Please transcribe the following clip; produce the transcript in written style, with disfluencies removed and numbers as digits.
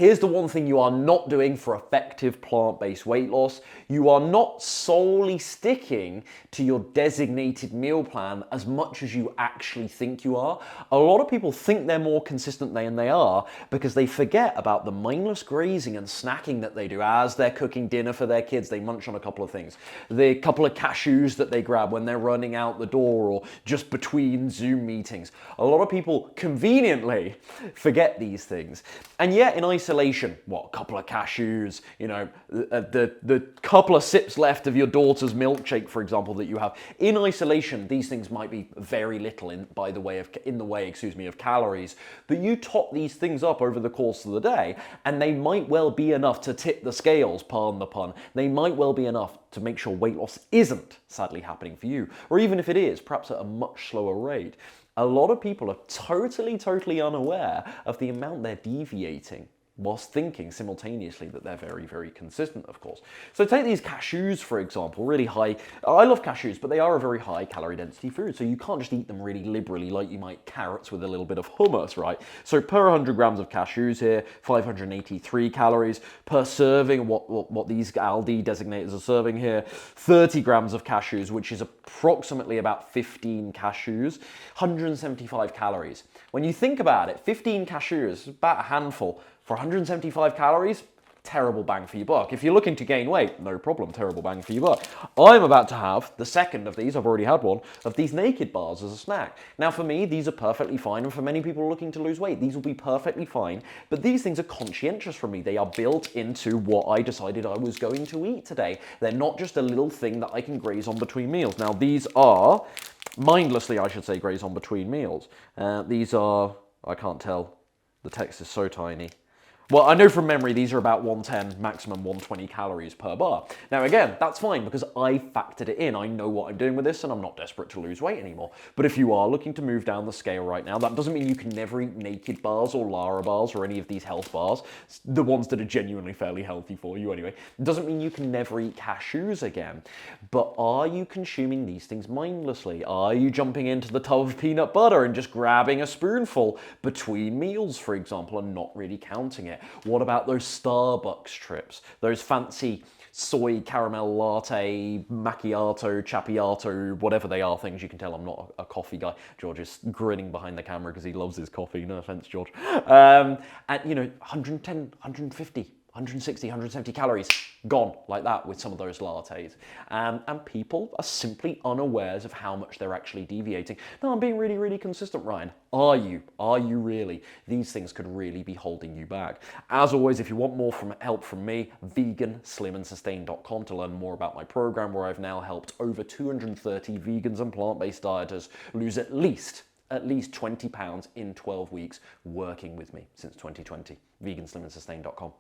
Here's the one thing you are not doing for effective plant-based weight loss. You are not solely sticking to your designated meal plan as much as you actually think you are. A lot of people think they're more consistent than they are because they forget about the mindless grazing and snacking that they do as they're cooking dinner for their kids. They munch on a couple of things. The couple of cashews that they grab when they're running out the door or just between Zoom meetings. A lot of people conveniently forget these things. And yet in isolation, what, a couple of cashews, you know, the couple of sips left of your daughter's milkshake, for example, that you have. In isolation, these things might be very little in the way of calories, but you top these things up over the course of the day, and they might well be enough to tip the scales, pardon the pun. They might well be enough to make sure weight loss isn't sadly happening for you, or even if it is, perhaps at a much slower rate. A lot of people are totally unaware of the amount they're deviating whilst thinking simultaneously that they're very consistent, of course. So take these cashews, for example, really high. I love cashews, but they are a very high calorie density food, so you can't just eat them really liberally like you might carrots with a little bit of hummus, right? So per 100 grams of cashews here, 583 calories. Per serving, what these Aldi designators are serving here, 30 grams of cashews, which is approximately about 15 cashews, 175 calories. When you think about it, 15 cashews, about a handful, for 175 calories, terrible bang for your buck. If you're looking to gain weight, no problem, terrible bang for your buck. I'm about to have the second of these, I've already had one, of these naked bars as a snack. Now for me, these are perfectly fine, and for many people looking to lose weight, these will be perfectly fine, but these things are conscientious for me. They are built into what I decided I was going to eat today. They're not just a little thing that I can graze on between meals. Now these are, mindlessly I should say, graze on between meals. These are, I can't tell, the text is so tiny. Well, I know from memory these are about 110, maximum 120 calories per bar. Now again, that's fine because I factored it in. I know what I'm doing with this and I'm not desperate to lose weight anymore. But if you are looking to move down the scale right now, that doesn't mean you can never eat naked bars or Lara bars or any of these health bars, the ones that are genuinely fairly healthy for you anyway. It doesn't mean you can never eat cashews again. But are you consuming these things mindlessly? Are you jumping into the tub of peanut butter and just grabbing a spoonful between meals, for example, and not really counting it? What about those Starbucks trips? Those fancy soy caramel latte, macchiato, chappiato, whatever they are things. You can tell I'm not a coffee guy. George is grinning behind the camera because he loves his coffee. No offense, George. And you know, 110, 150, 160, 170 calories gone like that with some of those lattes. And people are simply unawares of how much they're actually deviating. No, I'm being really consistent, Ryan. Are you? Are you really? These things could really be holding you back. As always, if you want more help from me, veganslimandsustain.com to learn more about my program, where I've now helped over 230 vegans and plant-based dieters lose at least 20 pounds in 12 weeks working with me since 2020. veganslimandsustain.com.